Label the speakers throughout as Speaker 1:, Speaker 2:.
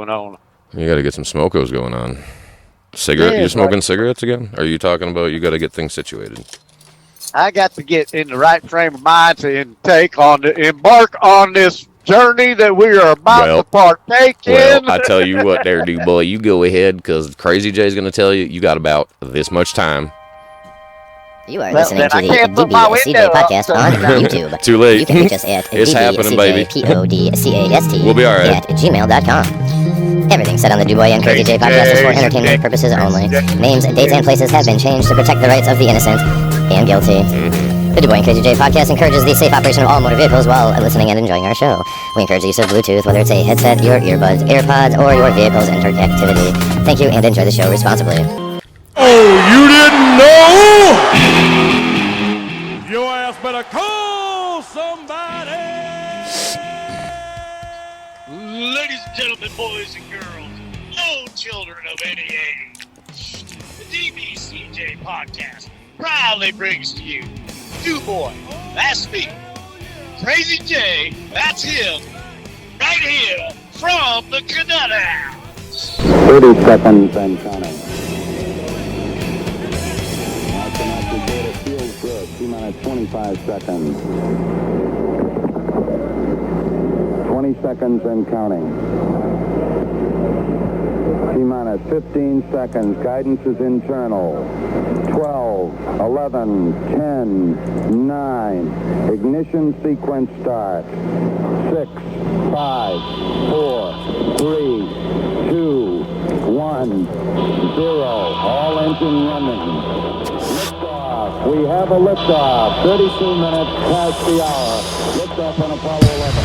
Speaker 1: going on.
Speaker 2: You got to get some smokos going on. Cigarette?
Speaker 1: Yeah,
Speaker 2: you smoking
Speaker 1: right.
Speaker 2: cigarettes again? Are you talking about you got to get things situated?
Speaker 1: I got to get in the right frame of mind to embark on this journey that we are about to partake
Speaker 2: Well,
Speaker 1: in.
Speaker 2: I tell you what there, dude, boy. You go ahead, because Crazy J's going to tell you got about this much time.
Speaker 3: You are
Speaker 1: Well,
Speaker 3: listening
Speaker 1: then
Speaker 3: to
Speaker 1: I
Speaker 3: the
Speaker 1: can't put my
Speaker 3: dbcjpodcast
Speaker 1: window up,
Speaker 3: podcast
Speaker 1: so
Speaker 3: on
Speaker 1: you know.
Speaker 3: YouTube.
Speaker 2: Too late.
Speaker 3: You can reach us at
Speaker 2: It's happening, baby.
Speaker 3: dbcjpodcast
Speaker 2: We'll be all right.
Speaker 3: at gmail.com. Everything said on the dewboy and crazyJ podcast is for entertainment purposes only. Names, dates, and places have been changed to protect the rights of the innocent and guilty. The dewboy and crazyJ podcast encourages the safe operation of all motor vehicles while listening and enjoying our show. We encourage the use of Bluetooth, whether it's a headset, your earbuds, AirPods, or your vehicle's interconnectivity. Thank you and enjoy the show responsibly.
Speaker 2: Oh, you didn't know?
Speaker 4: Your ass better call somebody.
Speaker 5: Ladies and gentlemen, boys and girls, no children of any age, the dbcj podcast proudly brings to you dewboy, that's me, crazyJ, that's him, right here from the Canada House.
Speaker 6: 30 seconds and counting. Data feels good. T-minus 25 seconds. 20 seconds and counting. T-minus 15 seconds. Guidance is internal. 12, 11, 10, 9. Ignition sequence start. 6, 5, 4, 3, 2, 1, 0. All engine running. Liftoff. We have a liftoff. 32 minutes past the hour. Liftoff on Apollo 11.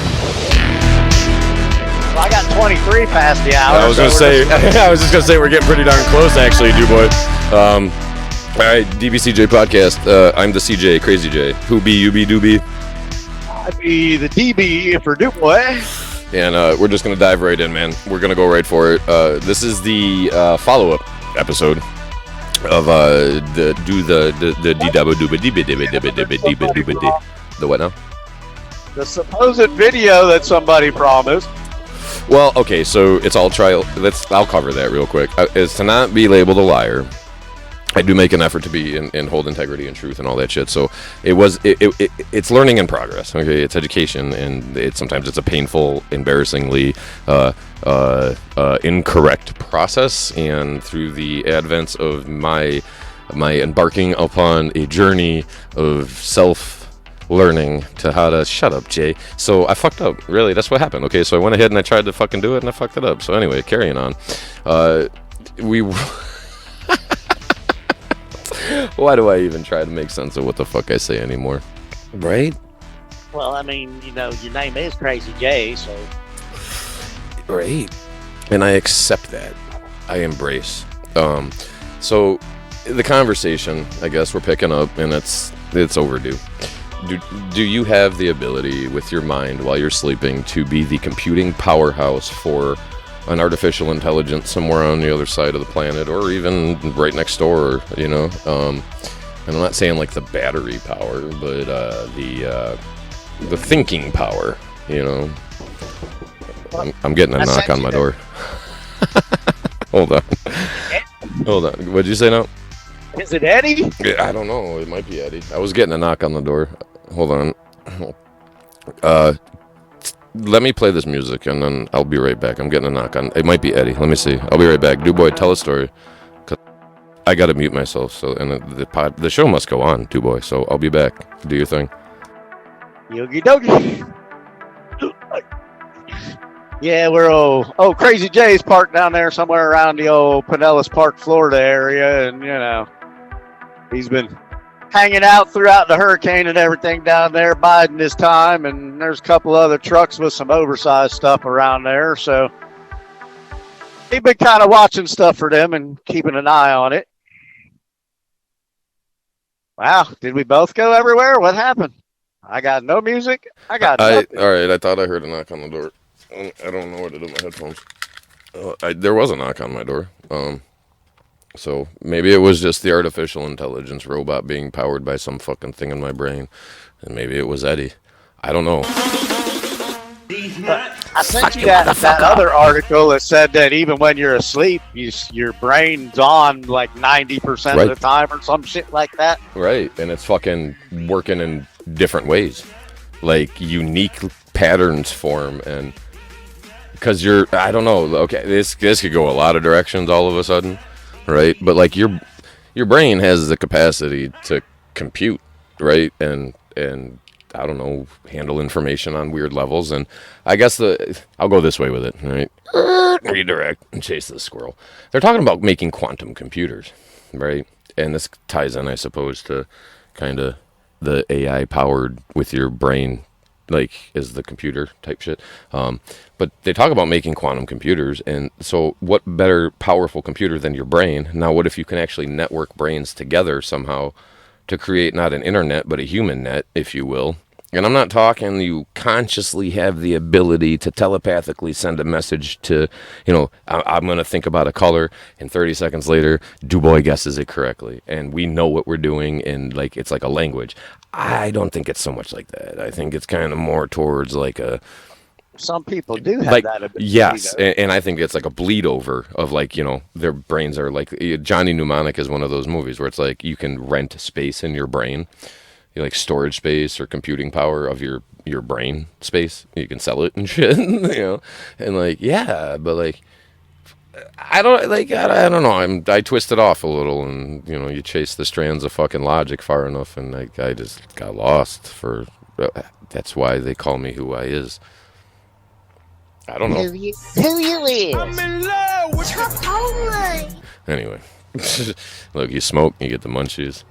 Speaker 1: Well, I got 23 past the hour.
Speaker 2: I was going to say, I was just going to say we're getting pretty darn close, actually, dewboy. All right, DBCJ podcast. I'm the CJ, Crazy J. Who be, you be, do be.
Speaker 1: I be the DB for dewboy.
Speaker 2: And we're just going to dive right in, man. We're going to go right for it. This is the follow-up episode of the what now?
Speaker 1: The supposed video that somebody promised.
Speaker 2: Well, okay, so it's all trial. I'll cover that real quick. Is to not be labeled a liar. I do make an effort to be and hold integrity and truth and all that shit. So it's learning in progress. Okay, it's education, and sometimes it's a painful, embarrassingly incorrect process. And through the advents of my embarking upon a journey of self-learning to how to shut up, Jay. So I fucked up. Really, that's what happened. Okay, so I went ahead and I tried to fucking do it, and I fucked it up. So anyway, carrying on. Why do I even try to make sense of what the fuck I say anymore? Right?
Speaker 5: Well, I mean, you know, your name is Crazy J, so.
Speaker 2: Right. And I accept that. I embrace. So the conversation, I guess we're picking up, and it's overdue. Do you have the ability with your mind while you're sleeping to be the computing powerhouse for an artificial intelligence somewhere on the other side of the planet, or even right next door, you know? And I'm not saying like the battery power, but the thinking power, you know? I'm getting a knock on my door. Hold on. What'd you say now?
Speaker 1: Is it Eddie?
Speaker 2: I don't know. It might be Eddie. I was getting a knock on the door. Hold on. Let me play this music, and then I'll be right back. I'm getting a knock on. It might be Eddie. Let me see. I'll be right back. Dewboy, tell a story. 'Cause I gotta mute myself. So, and the show must go on, Dewboy. So I'll be back. Do your thing.
Speaker 1: Yogi dogie. Yeah, we're Crazy J's parked down there somewhere around the old Pinellas Park, Florida area, and you know, he's been hanging out throughout the hurricane and everything down there, biding his time, and there's a couple other trucks with some oversized stuff around there, so he's been kind of watching stuff for them and keeping an eye on it. Wow, did we both go everywhere? What happened? I got no music. I got nothing.
Speaker 2: All right, I thought I heard a knock on the door. I don't know what to do with my headphones. There was a knock on my door. So maybe it was just the artificial intelligence robot being powered by some fucking thing in my brain. And maybe it was Eddie. I don't know.
Speaker 1: I sent you that other article that said that even when you're asleep, your brain's on like 90% of the time or some shit like that.
Speaker 2: Right, and it's fucking working in different ways. Like, unique patterns form, and because I don't know, okay, this could go a lot of directions all of a sudden, right? But like your brain has the capacity to compute, right? And I don't know, handle information on weird levels. And I guess I'll go this way with it, right? Redirect and chase the squirrel. They're talking about making quantum computers, right? And this ties in, I suppose, to kind of the AI powered with your brain, like, is the computer type shit. But they talk about making quantum computers, and so what better powerful computer than your brain? Now, what if you can actually network brains together somehow to create not an internet, but a human net, if you will? And I'm not talking you consciously have the ability to telepathically send a message to, I'm going to think about a color, and 30 seconds later, dewboy guesses it correctly. And we know what we're doing, and like it's like a language. I don't think it's so much like that. I think it's kind of more towards like a...
Speaker 1: Some people do have that ability.
Speaker 2: Yes, and I think it's like a bleed over of like, their brains are like... Johnny Mnemonic is one of those movies where it's like you can rent space in your brain. Like storage space or computing power of your brain space. You can sell it and shit, and like, yeah, but like, I don't know. I twist it off a little, and you chase the strands of fucking logic far enough, and I just got lost for. That's why they call me who I is. I don't know.
Speaker 1: Who you is?
Speaker 4: I'm in love with
Speaker 7: Chipotle.
Speaker 2: Anyway, look, you smoke, you get the munchies.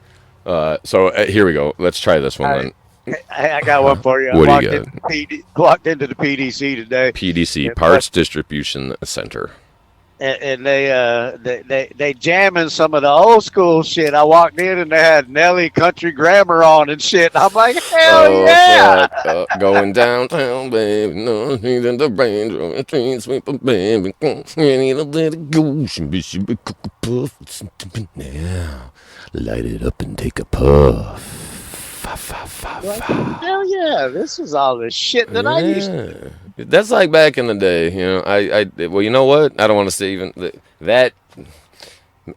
Speaker 2: So here we go. Let's try this one then.
Speaker 1: I got one for you.
Speaker 2: What do you got?
Speaker 1: Walked into the PDC today.
Speaker 2: PDC, Parts Distribution Center.
Speaker 1: And they jamming some of the old school shit. I walked in and they had Nelly Country Grammar on and shit. I'm like, hell yeah!
Speaker 2: Going downtown, baby. No, he's in the range of a train sweeper, baby. Need a little goose and be puff. Now, light it up and take a puff.
Speaker 1: Hell yeah! This is all the shit that I used to.
Speaker 2: That's like back in the day, well, you know what? I don't want to say even that.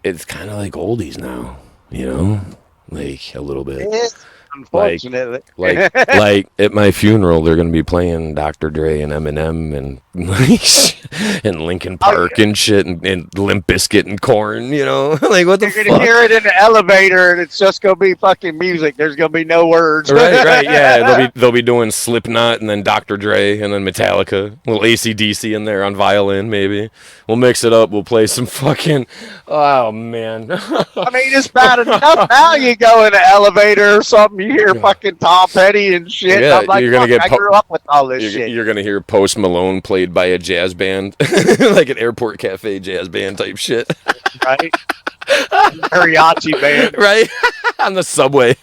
Speaker 2: It's kind of like oldies now, like a little bit.
Speaker 1: Unfortunately,
Speaker 2: like at my funeral, they're gonna be playing Dr. Dre and Eminem and and Linkin Park and shit and Limp Bizkit and Korn, like what the fuck?
Speaker 1: You're gonna hear it in the elevator and it's just gonna be fucking music. There's gonna be no words.
Speaker 2: Right, yeah. They'll be doing Slipknot and then Dr. Dre and then Metallica, a little AC/DC in there on violin maybe. We'll mix it up. We'll play some fucking. Oh man.
Speaker 1: I mean, it's bad enough now. You go in an elevator or something. You hear fucking Tom Petty and shit.
Speaker 2: Yeah,
Speaker 1: I'm like,
Speaker 2: you're gonna
Speaker 1: I grew up with all this shit.
Speaker 2: You're gonna hear Post Malone played by a jazz band, like an airport cafe jazz band type shit,
Speaker 1: right? Mariachi band,
Speaker 2: right? On the subway.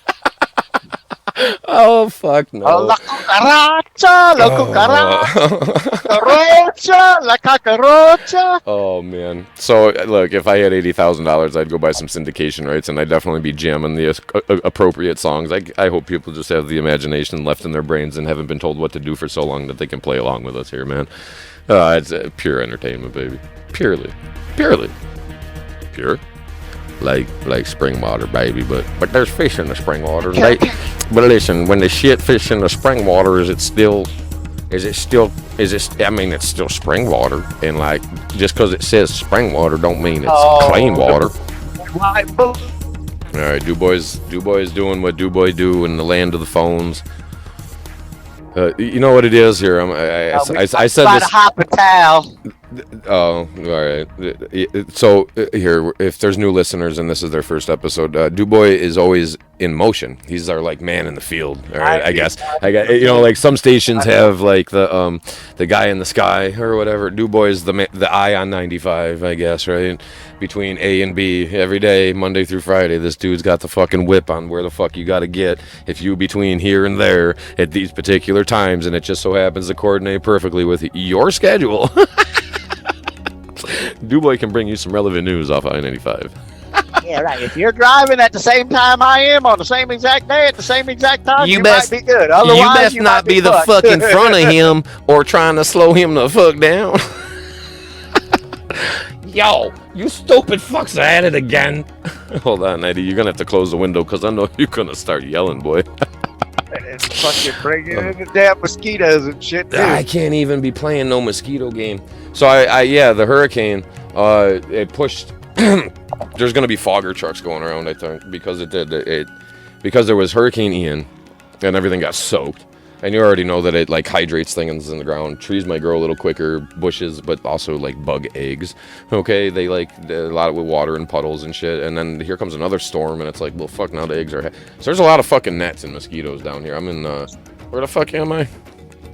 Speaker 2: Oh fuck no!
Speaker 1: La cucaracha, la cucaracha, la cucaracha.
Speaker 2: Oh man! So look, if I had $80,000, I'd go buy some syndication rights, and I'd definitely be jamming the appropriate songs. I hope people just have the imagination left in their brains and haven't been told what to do for so long that they can play along with us here, man. It's pure entertainment, baby. Pure. Like spring water, baby, but there's fish in the spring water. But listen, when the shit fish in the spring water, it's still spring water, and like just because it says spring water don't mean it's clean water. All right, Dewboy's doing what Dewboy do in the land of the phones. You know what it is here? I said this.
Speaker 1: Hop a towel.
Speaker 2: Oh, all right. So here, if there's new listeners and this is their first episode, Dewboy is always in motion. He's our like man in the field. All right, I guess. Like some stations have like the guy in the sky or whatever. Dewboy's the eye on 95, I guess, right? Between A and B every day, Monday through Friday. This dude's got the fucking whip on where the fuck you got to get if you between here and there at these particular times, and it just so happens to coordinate perfectly with your schedule. Dewboy can bring you some relevant news off I-95.
Speaker 1: Yeah, right. If you're driving at the same time I am on the same exact day at the same exact time, you might be good. Otherwise,
Speaker 2: you best
Speaker 1: might
Speaker 2: not be the
Speaker 1: fucked.
Speaker 2: fuck in front of him or trying to slow him the fuck down. Yo, you stupid fucks are at it again. Hold on, Eddie. You're going to have to close the window because I know you're going to start yelling, boy.
Speaker 1: And fucking bringing in the damn mosquitoes and shit, too.
Speaker 2: I can't even be playing no mosquito game. So, the hurricane, it pushed... There's going to be fogger trucks going around, I think, because because there was Hurricane Ian and everything got soaked. And you already know that it like hydrates things in the ground. Trees might grow a little quicker, bushes, but also like bug eggs. Okay, they like a lot of with water and puddles and shit. And then here comes another storm, and it's like, well, fuck, now the eggs are. So there's a lot of fucking gnats and mosquitoes down here. I'm in. Where the fuck am I?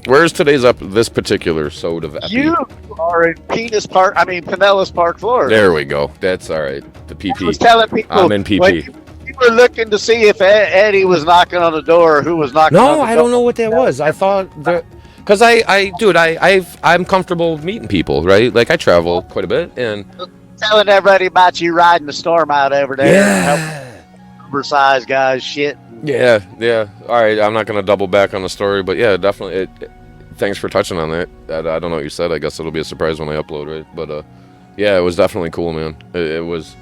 Speaker 2: Where's today's this particular sode of epi?
Speaker 1: You are in Pinellas Park, Florida.
Speaker 2: There we go. That's all right. The PP.
Speaker 1: I was telling people.
Speaker 2: I'm in PP.
Speaker 1: We were looking to see if Eddie was knocking on the door or who was knocking on the door.
Speaker 2: No, I don't know what that was. I thought that because I'm comfortable meeting people, right? Like I travel quite a bit and
Speaker 1: telling everybody about you riding the storm out over there.
Speaker 2: Yeah.
Speaker 1: Oversized guys, shit.
Speaker 2: Yeah. All right, I'm not gonna double back on the story, but yeah, definitely. Thanks for touching on that. I don't know what you said. I guess it'll be a surprise when I upload, right? But yeah, it was definitely cool, man. It was.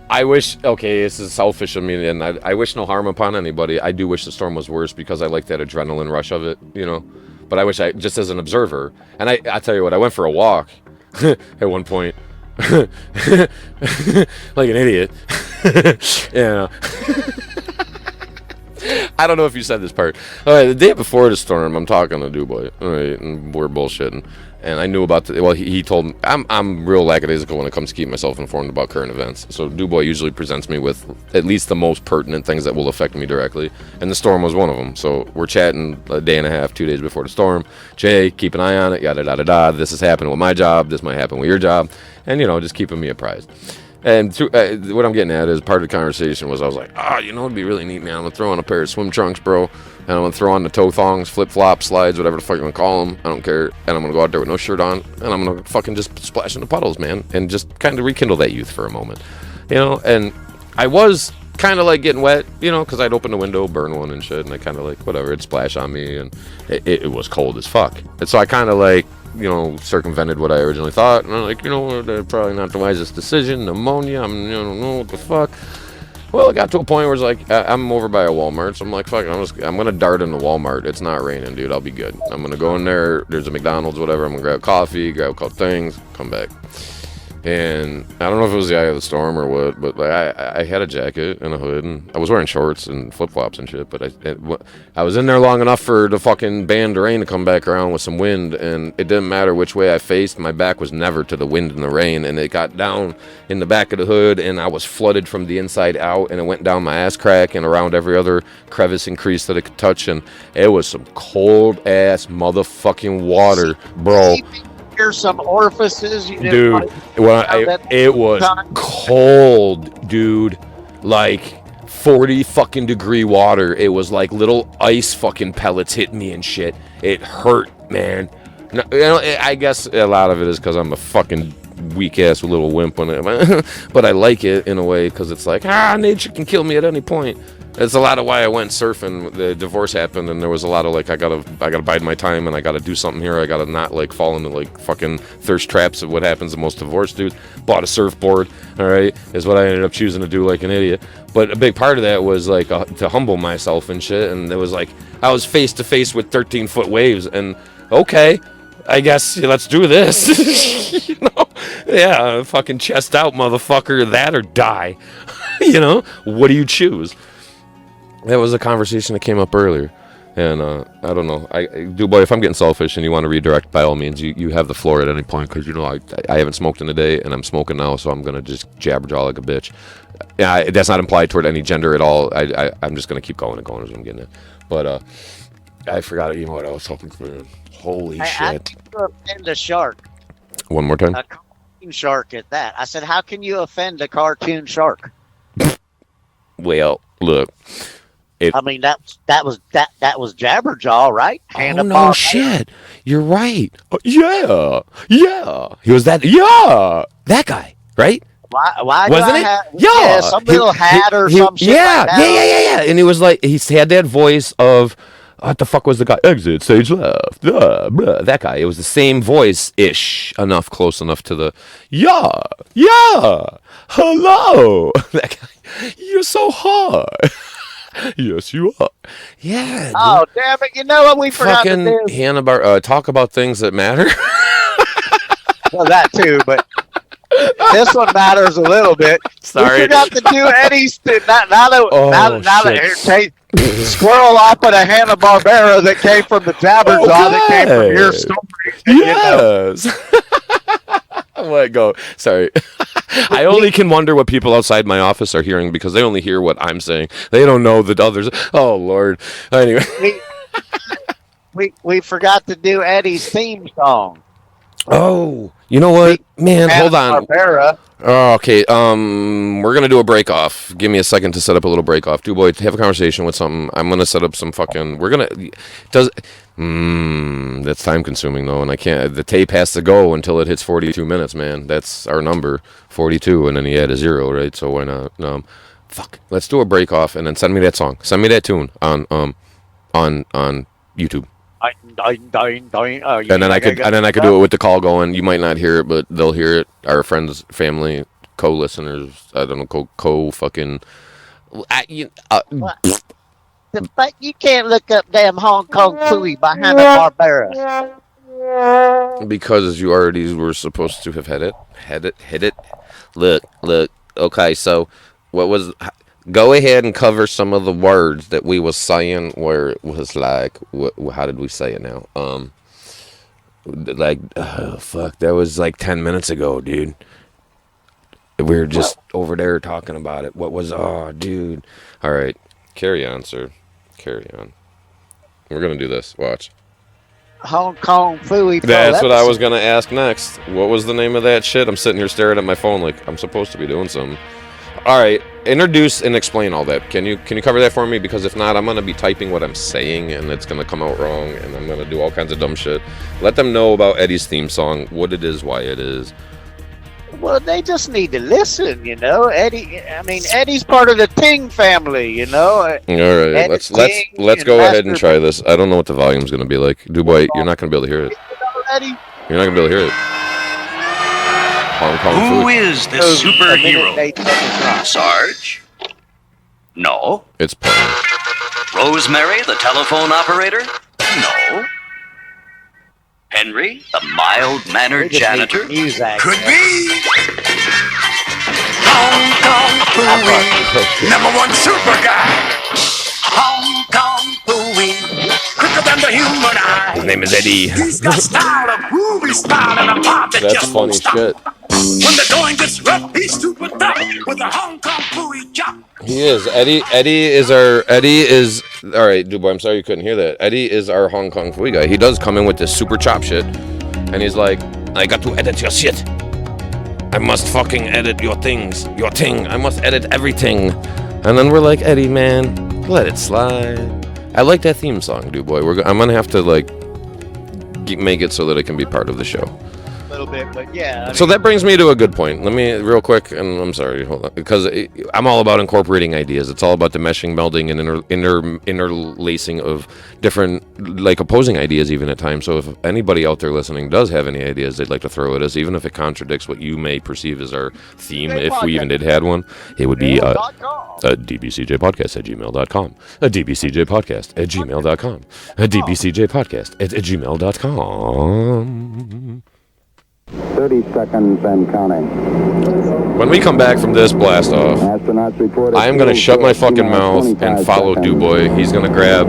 Speaker 2: I wish, okay, this is selfish of me, and I wish no harm upon anybody. I do wish the storm was worse because I like that adrenaline rush of it, you know. But I wish just as an observer, and I tell you what, I went for a walk at one point, like an idiot. Yeah. I don't know if you said this part. All right, the day before the storm, I'm talking to dewboy, all right, and we're bullshitting. And I knew about he told me, I'm real lackadaisical when it comes to keeping myself informed about current events. So dewboy usually presents me with at least the most pertinent things that will affect me directly. And the storm was one of them. So we're chatting a day and a half, 2 days before the storm. Jay, keep an eye on it, yada, yada, yada. This is happening with my job. This might happen with your job. And, just keeping me apprised. And what I'm getting at is part of the conversation was I was like, it'd be really neat, man. I'm going to throw on a pair of swim trunks, bro. And I'm going to throw on the toe thongs, flip-flops, slides, whatever the fuck you want to call them. I don't care. And I'm going to go out there with no shirt on. And I'm going to fucking just splash in the puddles, man. And just kind of rekindle that youth for a moment. And I was kind of like getting wet, because I'd open the window, burn one and shit. And I kind of like, whatever, it'd splash on me. And it was cold as fuck. And so I kind of like, circumvented what I originally thought. And I'm like, that's probably not the wisest decision. Pneumonia, I don't know what the fuck. Well, it got to a point where it's like, I'm over by a Walmart, so I'm like, fuck it, I'm gonna dart into Walmart. It's not raining, dude. I'll be good. I'm gonna go in there. There's a McDonald's, whatever. I'm gonna grab coffee, grab a couple things, come back. And I don't know if it was the eye of the storm or what, but I had a jacket and a hood, and I was wearing shorts and flip-flops and shit, but I was in there long enough for the fucking band of rain to come back around with some wind, and it didn't matter which way I faced, my back was never to the wind and the rain, and it got down in the back of the hood, and I was flooded from the inside out, and it went down my ass crack and around every other crevice and crease that it could touch, and it was some cold-ass motherfucking water, bro.
Speaker 1: Here's some orifices,
Speaker 2: dude. It was cold, dude. Like 40 fucking degree water. It was like little ice fucking pellets hitting me and shit. It hurt, man. No, I guess a lot of it is because I'm a fucking weak ass little wimp on it, but I like it in a way because it's like nature can kill me at any point. It's a lot of why I went surfing. The divorce happened, and there was a lot of like I gotta bide my time, and I gotta do something here. I gotta not like fall into like fucking thirst traps of what happens to most divorced dudes. Bought a surfboard, all right, is what I ended up choosing to do like an idiot. But a big part of that was like to humble myself and shit. And it was like I was face to face with 13-foot waves, and okay, I guess let's do this. Yeah, fucking chest out, motherfucker. That or die. What do you choose? That was a conversation that came up earlier, and I don't know. Dewboy, if I'm getting selfish and you want to redirect, by all means, you have the floor at any point, because I haven't smoked in a day, and I'm smoking now, so I'm gonna just jabberjaw like a bitch. Yeah, that's not implied toward any gender at all. I'm just gonna keep going and going as I'm getting it. But I forgot what I was hoping for. Holy shit!
Speaker 1: How can you offend a shark?
Speaker 2: One more time.
Speaker 1: A cartoon shark at that. I said, how can you offend a cartoon shark?
Speaker 2: Well, look.
Speaker 1: I mean that was Jabberjaw, right?
Speaker 2: No shit. You're right. Yeah. He was that. Yeah, that guy, right?
Speaker 1: Why
Speaker 2: Wasn't
Speaker 1: do I
Speaker 2: it?
Speaker 1: have,
Speaker 2: Yeah.
Speaker 1: some little hat or some shit
Speaker 2: yeah,
Speaker 1: like that.
Speaker 2: yeah. And he was like, he had that voice of, what the fuck was the guy? Exit, stage left. Blah, blah. That guy. It was the same voice-ish, close enough to the, yeah, hello. That guy, you're so hard. Yes, you are. Yeah.
Speaker 1: Oh, damn it. You know what we forgot to
Speaker 2: Fucking
Speaker 1: do?
Speaker 2: Hannah talk about things that matter.
Speaker 1: Well, that too, but this one matters a little bit.
Speaker 2: Sorry.
Speaker 1: We forgot to do Eddie's. Now that
Speaker 2: shit.
Speaker 1: squirrel off of the Hanna-Barbera that came from the Jabberjaw that came from your story.
Speaker 2: Yes. I'm like, go. Sorry. I only can wonder what people outside my office are hearing because they only hear what I'm saying. They don't know that others. Oh, Lord. Anyway.
Speaker 1: We forgot to do Eddie's theme song.
Speaker 2: Oh, you know what? Man, hold on.
Speaker 1: Hanna-Barbera.
Speaker 2: Oh, okay. We're going to do a break off. Give me a second to set up a little break off. Dewboy, have a conversation with something. I'm going to set up some fucking. We're going to. That's time consuming, though, and I can't. The tape has to go until it hits 42 minutes, man. That's our number, 42, and then you add a 0, right? So why not? Fuck. Let's do a break off and then send me that song. Send me that tune on YouTube. And then I could do it with the call going. You might not hear it, but they'll hear it. Our friends, family, co-listeners. I don't know, co-fucking.
Speaker 1: But you can't look up damn Hong Kong Phooey by Hanna-Barbera.
Speaker 2: Because you already were supposed to have hit it. Look. Okay, so what was? Go ahead and cover some of the words that we was saying where it was like, how did we say it now? Fuck, that was like 10 minutes ago, dude. We were just over there talking about it. Dude. All right, carry on, sir. Carry on. We're going to do this. Watch.
Speaker 1: Hong Kong Phooey.
Speaker 2: That's what I was going to ask next. What was the name of that shit? I'm sitting here staring at my phone like I'm supposed to be doing something. All right, introduce and explain all that. Can you cover that for me? Because if not, I'm going to be typing what I'm saying, and it's going to come out wrong, and I'm going to do all kinds of dumb shit. Let them know about Eddie's theme song, what it is, why it is.
Speaker 1: Well, they just need to listen, you know. Eddie's part of the Ting family, you know.
Speaker 2: All right, let's go ahead and try this. I don't know what the volume's going to be like. Dewboy, you're not going to be able to hear it. You're not going to be able to hear it. Hong Kong
Speaker 7: Who
Speaker 2: food.
Speaker 7: is this superhero? Sarge? No.
Speaker 2: It's playing.
Speaker 7: Rosemary, the telephone operator? No. Henry, the mild-mannered janitor? Could be. Hong Kong Phooey, #1 super guy. Hong Kong Phooey, quicker than the human eye.
Speaker 2: His name is Eddie.
Speaker 7: He's got style, a groovy style, and a pop that
Speaker 2: That's
Speaker 7: just
Speaker 2: funny
Speaker 7: won't stop.
Speaker 2: shit.
Speaker 7: When the going gets rough, he's super tough with a Hong Kong Phooey chop.
Speaker 2: He is. Eddie is all right, Dewboy, I'm sorry you couldn't hear that. Eddie is our Hong Kong Phooey guy. He does come in with this super chop shit. And he's like, I got to edit your shit. I must fucking edit your things. Your ting. I must edit everything. And then we're like, Eddie, man, let it slide. I like that theme song, Dewboy. I'm gonna have to make it so that it can be part of the show.
Speaker 1: A little bit, but yeah.
Speaker 2: So that brings me to a good point. Let me, real quick, and I'm sorry, hold on, because I'm all about incorporating ideas. It's all about the meshing, melding, and interlacing of different, opposing ideas even at times. So if anybody out there listening does have any ideas they'd like to throw at us, even if it contradicts what you may perceive as our theme, if we even did had one, it would be a dbcjpodcast at gmail.com. A dbcjpodcast at gmail.com. A dbcjpodcast at gmail.com.
Speaker 6: 30 seconds and counting.
Speaker 2: When we come back from this blast off,
Speaker 6: Astronauts report.
Speaker 2: I am going to shut my fucking mouth and follow Dewboy. He's going to grab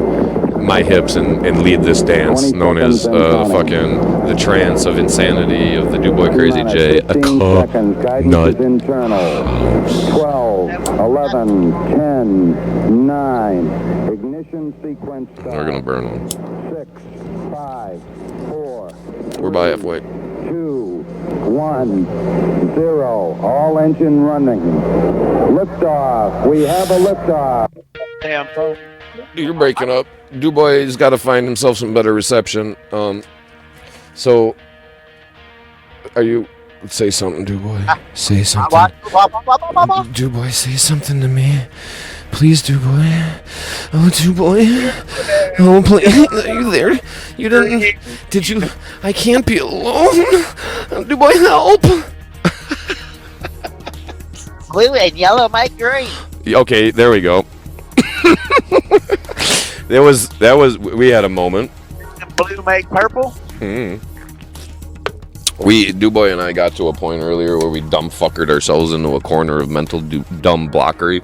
Speaker 2: my hips and lead this dance known as the trance of insanity of the Dewboy crazyJ. A nut.
Speaker 6: 12, 11, 10, 9. Ignition sequence start.
Speaker 2: We're going to burn one.
Speaker 6: 6, 5, 4.
Speaker 2: We're by halfway.
Speaker 6: 2, 1, 0. All engine running. Liftoff. We have a liftoff.
Speaker 1: Damn, folks.
Speaker 2: You're breaking up. Dewboy's got to find himself some better reception. So, are you Say something, dewboy. Say something.
Speaker 1: What?
Speaker 2: Dewboy, say something to me. Please, dewboy. Oh, dewboy. Oh, please. Are you there? You didn't... Did you... I can't be alone. Dewboy, help.
Speaker 5: Blue and yellow make green.
Speaker 2: Okay, there we go. We had a moment.
Speaker 1: Blue make purple.
Speaker 2: Dewboy and I got to a point earlier where we dumb fuckered ourselves into a corner of mental dumb blockery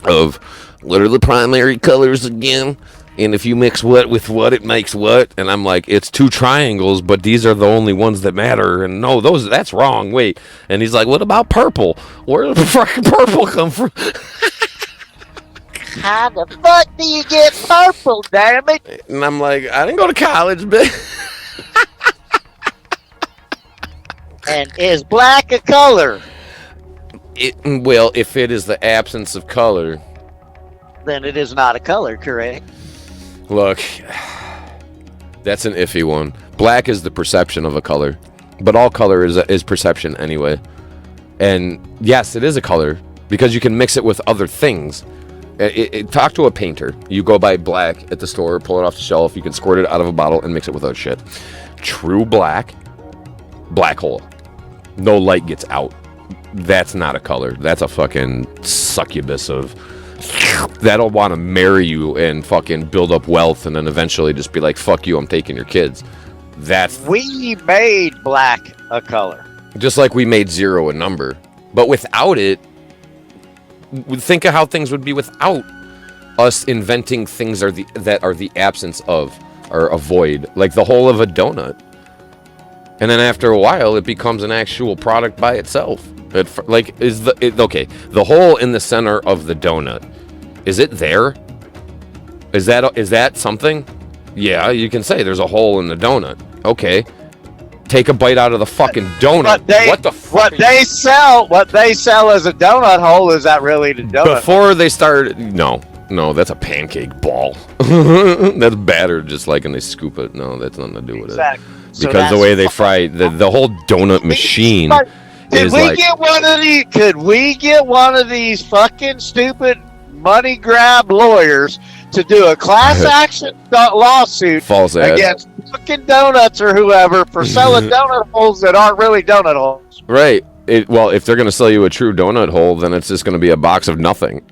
Speaker 2: of what are the primary colors again? And if you mix what with what, it makes what? And I'm like, it's two triangles, but these are the only ones that matter. And no, that's wrong. Wait. And he's like, what about purple? Where did the fucking purple come from?
Speaker 5: How the fuck do you get purple, damn it?
Speaker 2: And I'm like, I didn't go to college, bitch.
Speaker 5: And is black a color?
Speaker 2: Well, if it is the absence of color,
Speaker 5: Then it is not a color, correct?
Speaker 2: look, that's an iffy one. Black is the perception of a color, but all color is perception anyway. And yes, it is a color because you can mix it with other things. Talk to a painter. You go buy black at the store, pull it off the shelf. You can squirt it out of a bottle and mix it with other shit. True black hole. No light gets out. That's not a color. That's a fucking succubus of... That'll want to marry you and fucking build up wealth and then eventually just be like, fuck you, I'm taking your kids. That's...
Speaker 1: We made black a color.
Speaker 2: Just like we made 0 a number. But without it, think of how things would be without us inventing things that are the absence of, or a void. Like the hole of a donut. And then after a while, it becomes an actual product by itself. The hole in the center of the donut, is it there? Is that something? Yeah, you can say there's a hole in the donut. Okay. Take a bite out of the fucking donut. What
Speaker 1: they sell as a donut hole, is that really the donut?
Speaker 2: Before they started, no, that's a pancake ball. That's battered just like, and they scoop it. No, that's nothing to do with it. Because the way they fry the whole donut machine is like...
Speaker 1: Could we get one of these fucking stupid money grab lawyers to do a class action lawsuit against fucking donuts or whoever for selling donut holes that aren't really donut holes?
Speaker 2: Right. Well, if they're going to sell you a true donut hole, then it's just going to be a box of nothing.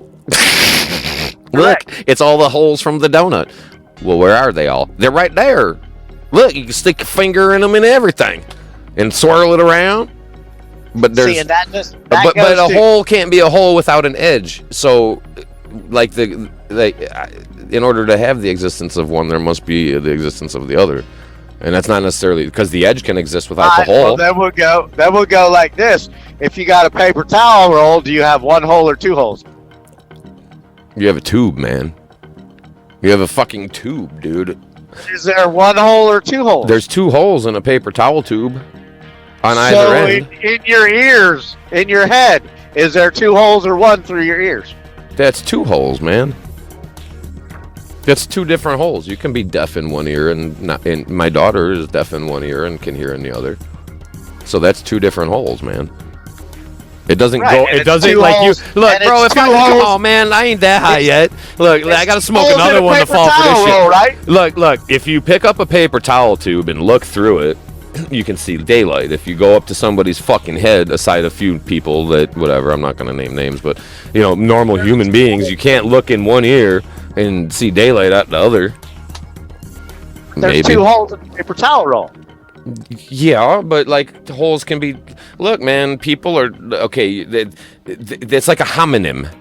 Speaker 2: Look, it's all the holes from the donut. Well, where are they all? They're right there. Look, you can stick your finger in them and everything and swirl it around. But there's but a hole can't be a hole without an edge. So like in order to have the existence of one, there must be the existence of the other. And that's not necessarily because the edge can exist without the hole.
Speaker 1: Well, then we'll go like this. If you got a paper towel roll, do you have one hole or two holes?
Speaker 2: You have a tube, man. You have a fucking tube, dude.
Speaker 1: Is there one hole or two holes?
Speaker 2: There's 2 holes in a paper towel tube on either end.
Speaker 1: In your ears, in your head, is there 2 holes or one through your ears?
Speaker 2: That's 2 holes, man. That's 2 different holes. You can be deaf in one ear and my daughter is deaf in one ear and can hear in the other. So that's 2 different holes, man. It doesn't go. It doesn't like you. Look, bro. Come on, man. I ain't that high yet. Look, I gotta smoke another one to fall for this shit.
Speaker 1: Right?
Speaker 2: Look. If you pick up a paper towel tube and look through it, you can see daylight. If you go up to somebody's fucking head, aside a few people that whatever, I'm not gonna name names, but normal human beings, you can't look in one ear and see daylight out the other.
Speaker 1: There's 2 holes in the paper towel roll.
Speaker 2: Yeah, but like holes can be. Look, man, people are okay. It's like a homonym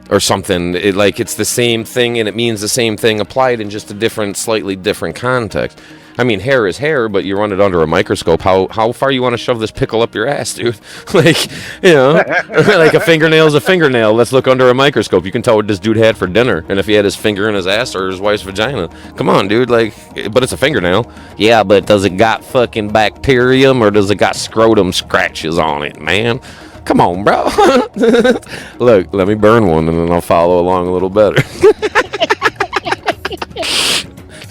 Speaker 2: or something. It's the same thing and it means the same thing applied in just a slightly different context. I mean, hair is hair, but you run it under a microscope. How far you want to shove this pickle up your ass, dude? Like a fingernail's a fingernail. Let's look under a microscope. You can tell what this dude had for dinner, and if he had his finger in his ass or his wife's vagina. Come on, dude. But it's a fingernail. Yeah, but does it got fucking bacterium or does it got scrotum scratches on it, man? Come on, bro. Look, let me burn one, and then I'll follow along a little better.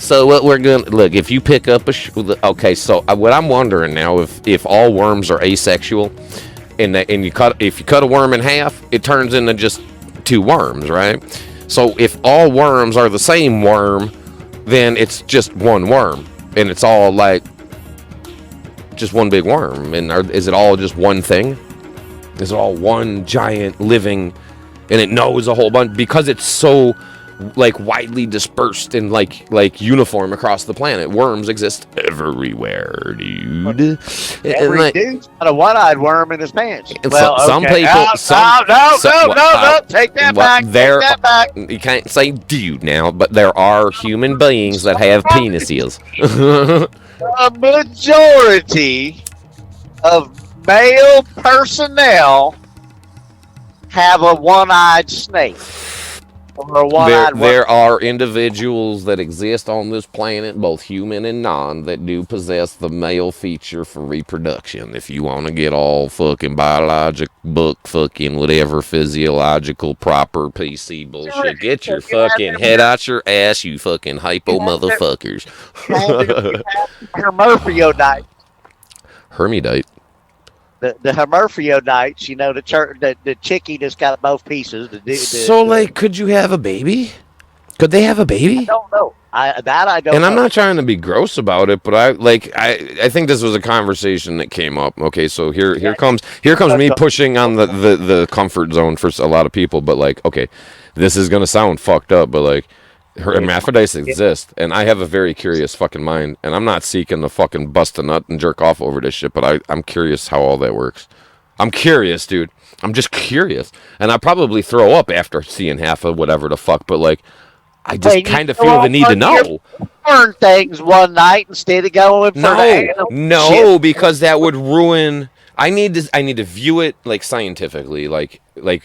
Speaker 2: So what we're gonna look, if you pick up okay, so what I'm wondering now, if all worms are asexual, and if you cut a worm in half, it turns into just 2 worms, right? So if all worms are the same worm, then it's just one worm, and it's all like just one big worm. And is it all just one thing? Is it all one giant living, and it knows a whole bunch because it's so like widely dispersed and like uniform across the planet? Worms exist everywhere, dude.
Speaker 1: Every dude's got a one-eyed worm in his pants.
Speaker 2: Well, some people.
Speaker 1: No, take that back. Take that back.
Speaker 2: You can't say dude now, but there are human beings that have penises.
Speaker 1: A majority of male personnel have a one-eyed snake.
Speaker 2: There are individuals that exist on this planet, both human and non, that do possess the male feature for reproduction. If you want to get all fucking biologic, fucking whatever, physiological, proper PC bullshit, get your fucking head out your ass, you fucking hypo motherfuckers.
Speaker 1: Hermaphrodite.
Speaker 2: Hermidite.
Speaker 1: The hermaphrodites, the chickie that's got both pieces.
Speaker 2: Could you have a baby? Could they have a baby?
Speaker 1: I don't know. I don't know.
Speaker 2: And I'm not trying to be gross about it, but I think this was a conversation that came up. Okay, so here comes me pushing on the comfort zone for a lot of people, but okay, this is gonna sound fucked up, but hermaphrodites exist, and I have a very curious fucking mind, and I'm not seeking to fucking bust a nut and jerk off over this shit, but I'm curious how all that works. I'm curious, dude. I'm just curious, and I probably throw up after seeing half of whatever the fuck, but I just kind of feel the need to know.
Speaker 1: Learn things one night instead of going for
Speaker 2: no, because that would ruin. I need to view it scientifically, like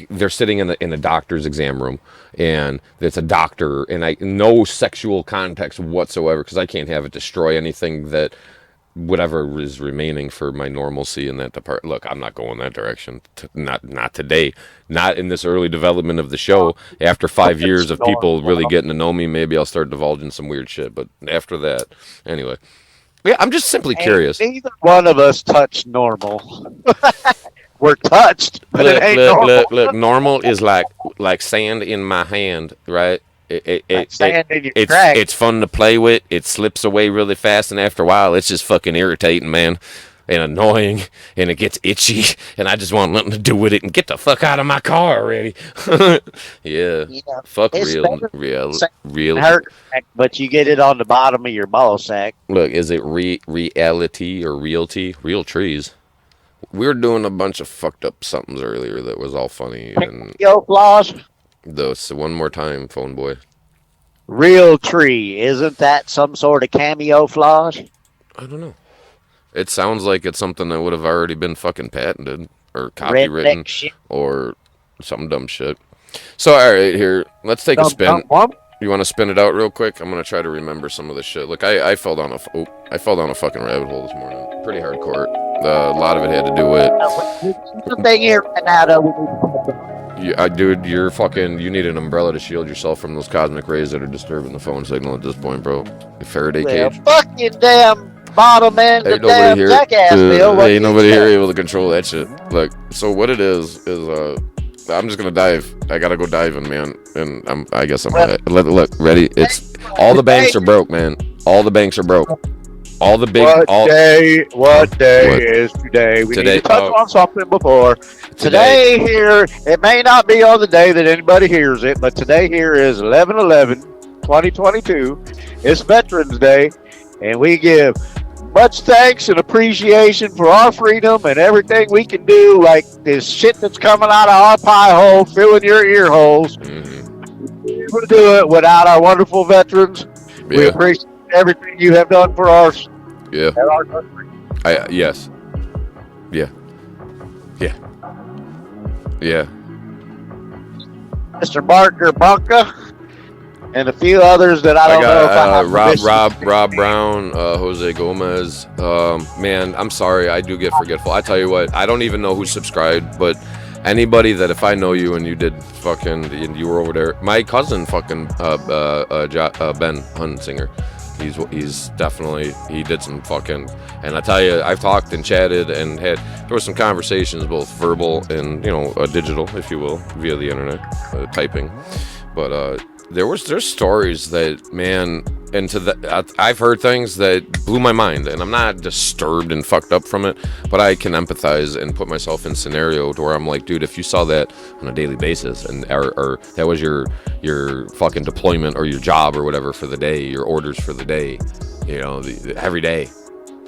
Speaker 2: they're sitting in the doctor's exam room, and it's a doctor, and no sexual context whatsoever, because I can't have it destroy anything that whatever is remaining for my normalcy in that department. Look, I'm not going that direction. Not today. Not in this early development of the show. After 5 years of people really getting to know me, maybe I'll start divulging some weird shit. But after that, anyway. Yeah, I'm just simply curious.
Speaker 1: Neither one of us touched normal. We're touched, but it ain't normal.
Speaker 2: Look, normal is like sand in my hand, right? It's fun to play with. It slips away really fast, and after a while, it's just fucking irritating, man, and annoying, and it gets itchy, and I just want nothing to do with it, and get the fuck out of my car already. Yeah, fuck real.
Speaker 1: Hurt, but you get it on the bottom of your ball sack.
Speaker 2: Look, is it reality or realty? Real trees. We were doing a bunch of fucked up somethings earlier that was all funny. And
Speaker 1: flaws.
Speaker 2: So one more time, phone boy.
Speaker 1: Real tree. Isn't that some sort of cameo flaws?
Speaker 2: I don't know. It sounds like it's something that would have already been fucking patented or copywritten or some dumb shit. So, all right, here. Let's take a spin. You want to spin it out real quick? I'm going to try to remember some of this shit. Look, I fell down a fucking rabbit hole this morning. Pretty hardcore. A lot of it had to do with...
Speaker 1: Something here right now, though.
Speaker 2: Dude, you need an umbrella to shield yourself from those cosmic rays that are disturbing the phone signal at this point, bro. The Faraday cage.
Speaker 1: Fuck you, damn bottom end of damn jackass, Bill.
Speaker 2: Ain't nobody here able to control that shit. Look, so what it is I'm just gonna dive. I gotta go diving, man. And I guess I'm look, ready? It's all the banks are broke, man. All the banks are broke. All the big.
Speaker 1: What day is today? We need to touch on something before. Today here, it may not be on the day that anybody hears it, but today here is 11/11/2022. It's Veterans Day, and we give much thanks and appreciation for our freedom and everything we can do, like this shit that's coming out of our pie hole, filling your ear holes. Mm-hmm. We would do it without our wonderful veterans. Yeah. We appreciate everything you have done for us.
Speaker 2: Yeah.
Speaker 1: And our country.
Speaker 2: Yes. Yeah. Yeah. Yeah.
Speaker 1: Mr. Barker Bunka. And a few others that I don't know if I have.
Speaker 2: Rob Brown, Jose Gomez. Man, I'm sorry. I do get forgetful. I tell you what, I don't even know who subscribed, but anybody that if I know you and you did fucking, and you were over there. My cousin fucking Ben Hunsinger. He's definitely, he did some fucking, and I tell you, I've talked and chatted and there were some conversations, both verbal and, digital, if you will, via the internet, typing. But there's stories that, man, I've heard things that blew my mind, and I'm not disturbed and fucked up from it, but I can empathize and put myself in scenario to where I'm like, dude, if you saw that on a daily basis, and or that was your fucking deployment or your job or whatever for the day, your orders for the day, every day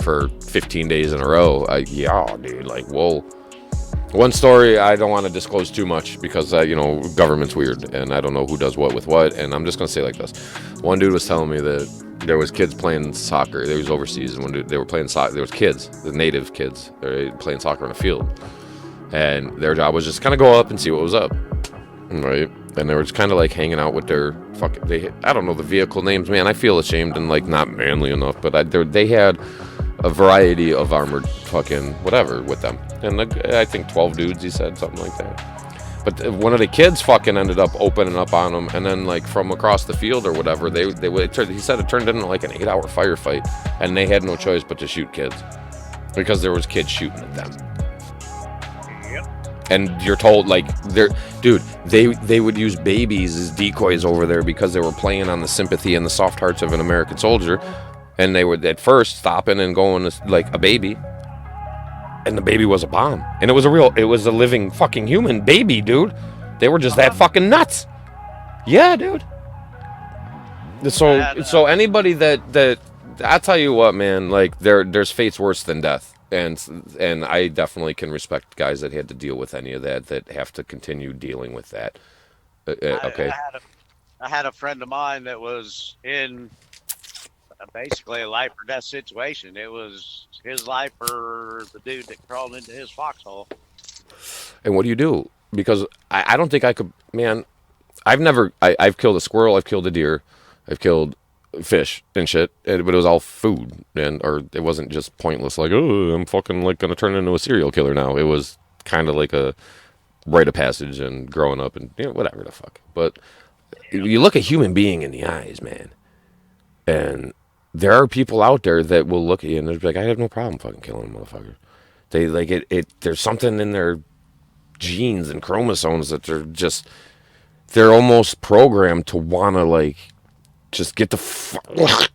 Speaker 2: for 15 days in a row, dude, like, whoa. One story I don't want to disclose too much because, government's weird and I don't know who does what with what. And I'm just going to say it like this. One dude was telling me that there was kids playing soccer. They was overseas, and they were playing soccer. There was kids, the native kids, playing soccer in a field. And their job was just kind of go up and see what was up. Right? And they were just kind of like hanging out with their I don't know the vehicle names, man. I feel ashamed and like not manly enough, but they had a variety of armored fucking whatever with them. And I think 12 dudes, he said, something like that. But one of the kids fucking ended up opening up on them, and then like from across the field or whatever, he said it turned into like an 8-hour firefight, and they had no choice but to shoot kids because there was kids shooting at them. Yep. And you're told like they would use babies as decoys over there because they were playing on the sympathy and the soft hearts of an American soldier. And they were at first stopping and going like a baby. And the baby was a bomb. And it was a living fucking human baby, dude. They were just that fucking nuts. Yeah, dude. So anybody that I tell you what, man, like there's fates worse than death. And I definitely can respect guys that had to deal with any of that have to continue dealing with that. Okay.
Speaker 1: I had a friend of mine that was in basically a life or death situation. It was his life or the dude that crawled into his foxhole.
Speaker 2: And what do you do? Because I don't think I could, man. I've killed a squirrel, I've killed a deer, I've killed fish and shit, but it was all food, or it wasn't just pointless like, oh, I'm fucking like gonna turn into a serial killer now. It was kind of like a rite of passage and growing up and whatever the fuck. But you look a human being in the eyes, man, and there are people out there that will look at you and they're like, I have no problem fucking killing a motherfucker. They like it. There's something in their genes and chromosomes that they're almost programmed to want to like just get the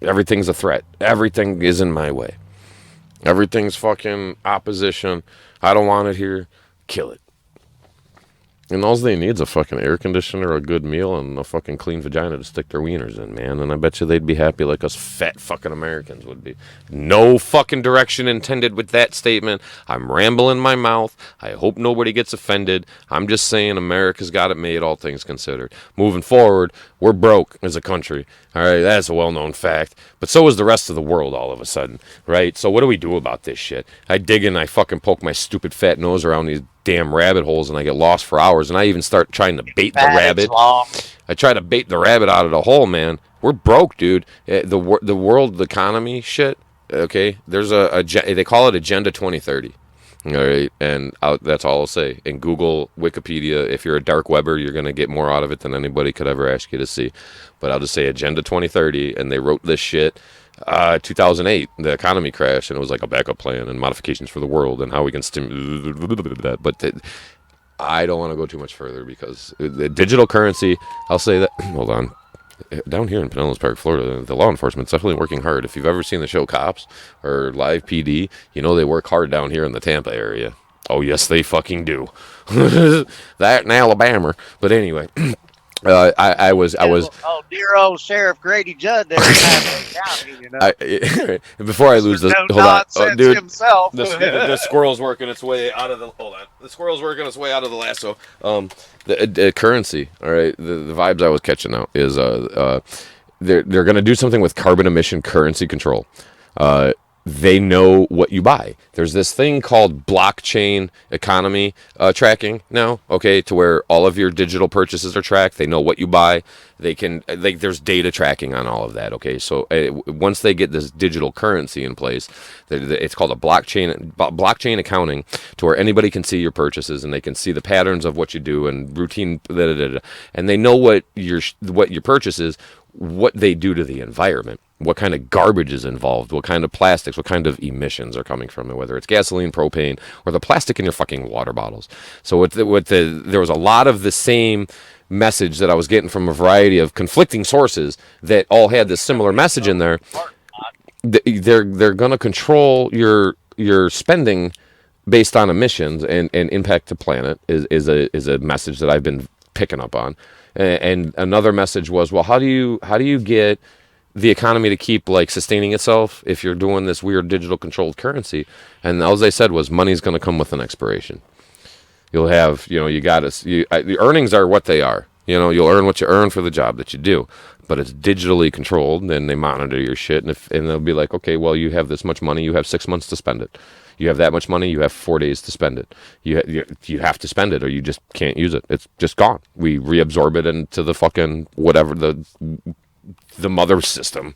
Speaker 2: everything's a threat. Everything is in my way. Everything's fucking opposition. I don't want it here. Kill it. And all they need is a fucking air conditioner, a good meal, and a fucking clean vagina to stick their wieners in, man. And I bet you they'd be happy like us fat fucking Americans would be. No fucking direction intended with that statement. I'm rambling my mouth. I hope nobody gets offended. I'm just saying America's got it made, all things considered. Moving forward, we're broke as a country. All right, that's a well-known fact. But so is the rest of the world all of a sudden, right? So what do we do about this shit? I dig in, I fucking poke my stupid fat nose around these damn rabbit holes and I get lost for hours, and I even start trying to bait the rabbit. I try to bait the rabbit out of the hole, man. We're broke, dude. The world economy shit, okay? There's they call it Agenda 2030. All right, and that's all I'll say. In Google, Wikipedia, if you're a dark webber, you're going to get more out of it than anybody could ever ask you to see. But I'll just say Agenda 2030, and they wrote this shit 2008, the economy crashed, and it was like a backup plan and modifications for the world and how we can stimulate that. But I don't want to go too much further because the digital currency, I'll say that, hold on. Down here in Pinellas Park, Florida, the law enforcement's definitely working hard. If you've ever seen the show Cops or Live PD, you know they work hard down here in the Tampa area. Oh, yes, they fucking do. That in Alabama. But anyway, I was.
Speaker 1: Oh, dear old Sheriff Grady Judd there.
Speaker 2: Before I lose this,
Speaker 1: hold on, dude. Himself.
Speaker 2: The squirrel's working its way out of the. Hold on, the squirrel's working its way out of the lasso. The currency. All right, the vibes I was catching out is they're going to do something with carbon emission currency control. They know what you buy. There's this thing called blockchain economy tracking now, okay, to where all of your digital purchases are tracked. They know what you buy. They can, there's data tracking on all of that, okay? So once they get this digital currency in place, it's called a blockchain accounting, to where anybody can see your purchases and they can see the patterns of what you do and routine, and they know what your purchase is what they do to the environment, what kind of garbage is involved, what kind of plastics, what kind of emissions are coming from it, whether it's gasoline, propane, or the plastic in your fucking water bottles. So there was a lot of the same message that I was getting from a variety of conflicting sources that all had this similar message in there. They're going to control your spending based on emissions and impact to planet is a message that I've been picking up on. And another message was, well, how do you get the economy to keep like sustaining itself if you're doing this weird digital controlled currency? And all they said was money's going to come with an expiration. You'll have, the earnings are what they are. You'll earn what you earn for the job that you do, but it's digitally controlled, and they monitor your shit, and they'll be like, okay, well, you have this much money, you have 6 months to spend it. You have that much money, you have 4 days to spend it. You have to spend it, or you just can't use it. It's just gone. We reabsorb it into the fucking whatever the mother system.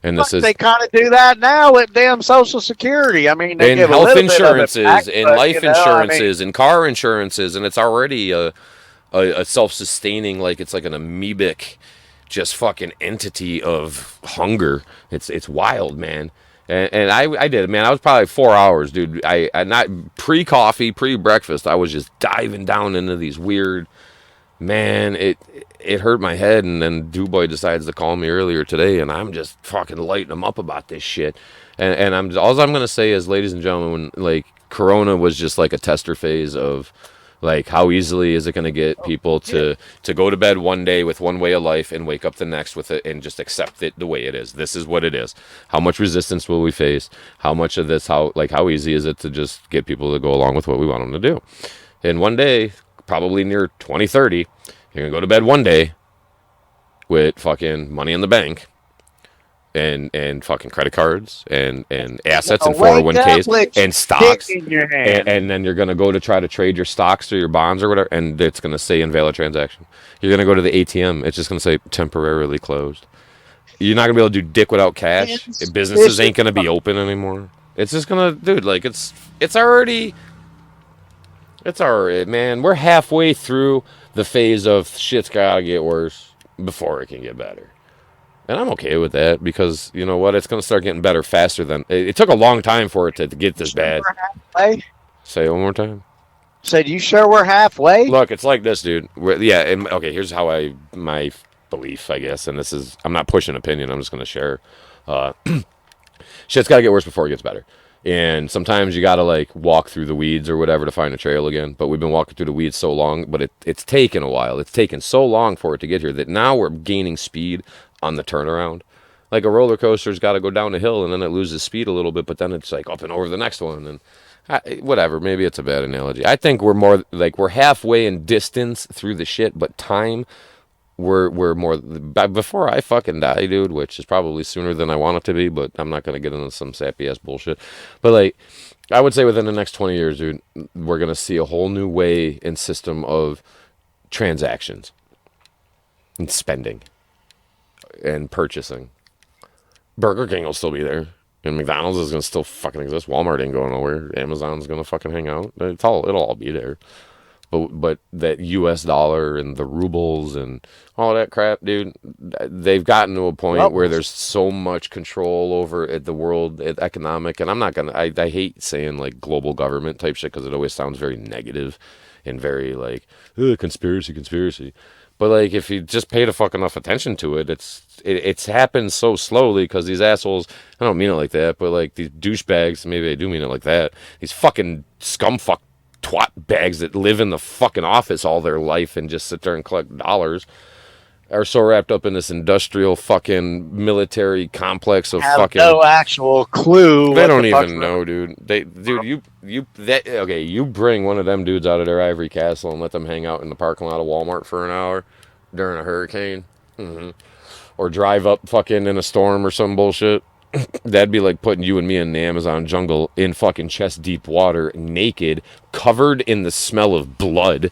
Speaker 2: And this
Speaker 1: they kind of do that now with damn Social Security. I mean, they give
Speaker 2: health
Speaker 1: a
Speaker 2: insurances
Speaker 1: back,
Speaker 2: and life insurances and car insurances, and it's already a self-sustaining, like it's like an amoebic, just fucking entity of hunger. It's wild, man. And I did, man. I was probably 4 hours, dude. I not pre-coffee, pre-breakfast. I was just diving down into these weird. Man, it hurt my head, and then dewboy decides to call me earlier today, and I'm just fucking lighting him up about this shit. And all I'm gonna say is, ladies and gentlemen, like Corona was just like a tester phase of, like, how easily is it gonna get people to go to bed one day with one way of life and wake up the next with it and just accept it the way it is. This is what it is. How much resistance will we face? How much of this? How easy is it to just get people to go along with what we want them to do? And one day, probably near 2030, you're going to go to bed one day with fucking money in the bank and fucking credit cards and assets and 401ks and stocks. And then you're going to go to try to trade your stocks or your bonds or whatever, and it's going to say invalid transaction. You're going to go to the ATM. It's just going to say temporarily closed. You're not going to be able to do dick without cash. Businesses ain't going to be open anymore. It's just going to, dude, like, it's already... It's alright, man. We're halfway through the phase of shit's gotta get worse before it can get better. And I'm okay with that, because, you know what? It's going to start getting better faster than... It took a long time for it to get this bad. Say it one more time.
Speaker 1: Said, you sure we're halfway?
Speaker 2: Look, it's like this, dude. Okay, here's how my belief, I guess, and this is... I'm not pushing opinion. I'm just going to share. Shit's got to get worse before it gets better. And sometimes you got to, like, walk through the weeds or whatever to find a trail again. But we've been walking through the weeds so long, but it's taken a while. It's taken so long for it to get here that now we're gaining speed on the turnaround. Like a roller coaster's got to go down a hill, and then it loses speed a little bit, but then it's like up and over the next one. And whatever, maybe it's a bad analogy. I think we're more like we're halfway in distance through the shit, but time... We're more before I fucking die, dude, which is probably sooner than I want it to be, but I'm not gonna get into some sappy ass bullshit. But like, I would say within the next 20 years, dude, we're gonna see a whole new way and system of transactions and spending and purchasing. Burger King will still be there, and McDonald's is gonna still fucking exist. Walmart ain't going nowhere. Amazon's gonna fucking hang out. It'll all be there. But that U.S. dollar and the rubles and all that crap, dude, they've gotten to a point where there's so much control over the world economic. And I'm not going to, I hate saying like global government type shit because it always sounds very negative and very like, conspiracy. But like, if you just pay the fuck enough attention to it, it's happened so slowly because these assholes, I don't mean it like that, but like these douchebags, maybe I do mean it like that, these fucking scumfuck twat bags that live in the fucking office all their life and just sit there and collect dollars are so wrapped up in this industrial fucking military complex of
Speaker 1: have
Speaker 2: fucking
Speaker 1: no actual clue.
Speaker 2: They don't even know, dude. You bring one of them dudes out of their ivory castle and let them hang out in the parking lot of Walmart for an hour during a hurricane, or drive up fucking in a storm or some bullshit. That'd be like putting you and me in the Amazon jungle in fucking chest deep water, naked, covered in the smell of blood,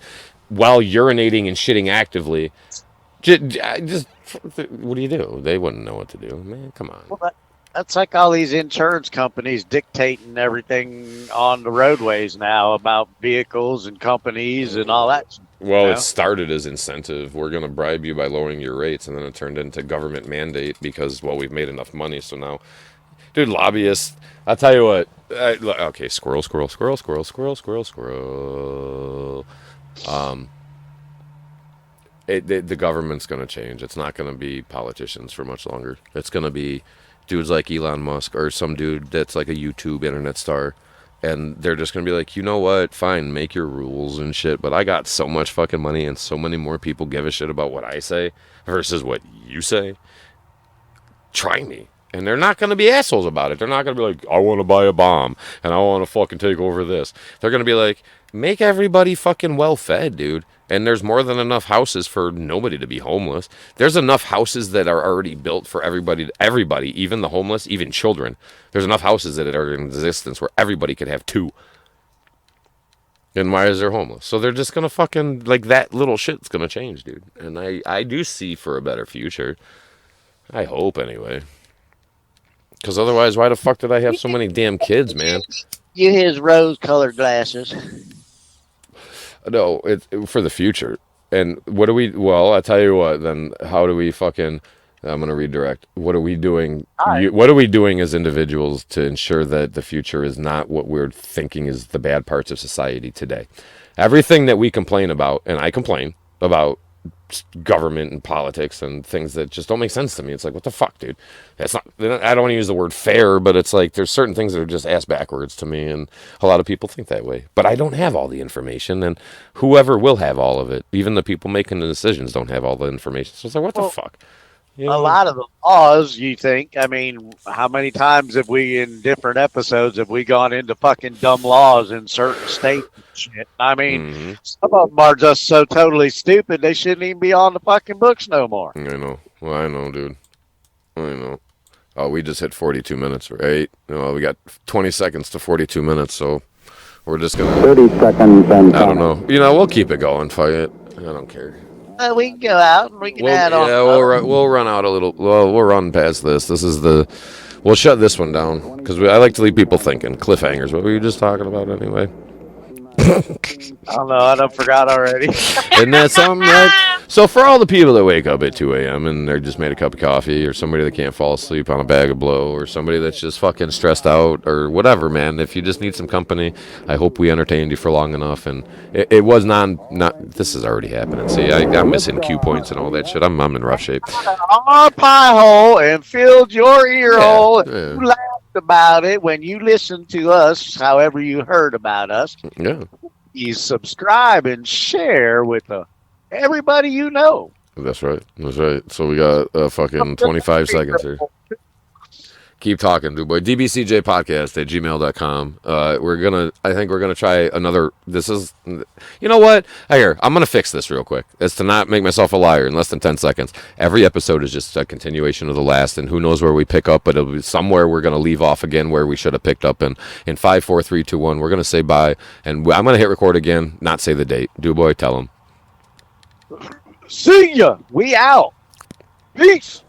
Speaker 2: while urinating and shitting actively. Just what do you do? They wouldn't know what to do, man. Come on.
Speaker 1: Well, that's like all these insurance companies dictating everything on the roadways now about vehicles and companies and all that.
Speaker 2: Well,
Speaker 1: Yeah.
Speaker 2: it started as incentive. We're going to bribe you by lowering your rates, and then it turned into government mandate because, well, we've made enough money, so now... Dude, lobbyists, I'll tell you what. Okay, squirrel. The government's going to change. It's not going to be politicians for much longer. It's going to be dudes like Elon Musk or some dude that's like a YouTube internet star. And they're just going to be like, you know what? Fine, make your rules and shit. But I got so much fucking money and so many more people give a shit about what I say versus what you say. Try me. And they're not going to be assholes about it. They're not going to be like, I want to buy a bomb and I want to fucking take over this. They're going to be like, make everybody fucking well fed, dude. And there's more than enough houses for nobody to be homeless. There's enough houses that are already built for everybody, even the homeless, even children. There's enough houses that are in existence where everybody could have two. And why is there homeless? So they're just going to fucking, like, that little shit's going to change, dude. And I do see for a better future. I hope, anyway. Because otherwise, why the fuck did I have so many damn kids, man?
Speaker 1: You his rose-colored glasses.
Speaker 2: No, it's for the future. And what do we... Well, I'll tell you what, then how do we fucking... I'm going to redirect. What are we doing? What are we doing as individuals to ensure that the future is not what we're thinking is the bad parts of society today? Everything that we complain about, and I complain about government and politics and things that just don't make sense to me. It's like, what the fuck, dude? That's not... I don't want to use the word fair, but it's like there's certain things that are just ass backwards to me, and a lot of people think that way. But I don't have all the information, and whoever will have all of it, even the people making the decisions don't have all the information. So it's like, what the fuck? You know?
Speaker 1: A lot of the laws, you think, I mean, how many times have we, in different episodes, have we gone into fucking dumb laws in certain states and shit? I mean, some of them are just so totally stupid, they shouldn't even be on the fucking books no more.
Speaker 2: I know. Well, I know, dude. I know. Oh, we just hit 42 minutes, right? Well, we got 20 seconds to 42 minutes, so we're just going to...
Speaker 6: 30 seconds and
Speaker 2: I don't know. You know, we'll keep it going, fuck it. I don't care.
Speaker 1: We can go out and we can add on.
Speaker 2: Yeah, we'll run out a little. Well, we'll run past this. This is the. We'll shut this one down because I like to leave people thinking. Cliffhangers. What were you just talking about anyway?
Speaker 1: I don't know. I don't forgot already.
Speaker 2: Isn't that something? Right? So for all the people that wake up at 2 a.m. and they're just made a cup of coffee, or somebody that can't fall asleep on a bag of blow, or somebody that's just fucking stressed out, or whatever, man. If you just need some company, I hope we entertained you for long enough. And it was not. This is already happening. See, I'm missing cue points and all that shit. I'm in rough shape.
Speaker 1: Our pie hole and filled your ear hole. Yeah. You laughed about it when you listened to us, however you heard about us.
Speaker 2: Yeah.
Speaker 1: You subscribe and share with everybody you know.
Speaker 2: That's right. That's right. So we got fucking 25 seconds here. Keep talking, dude boy. dbcjpodcast@gmail.com. I think we're gonna try another. This is, you know what? I'm gonna fix this real quick. It's to not make myself a liar in less than 10 seconds. Every episode is just a continuation of the last, and who knows where we pick up, but it'll be somewhere we're gonna leave off again where we should have picked up. And in 5, 4, 3, 2, 1, we're gonna say bye, and I'm gonna hit record again. Not say the date. Dude boy, tell him.
Speaker 1: See ya. We out. Peace.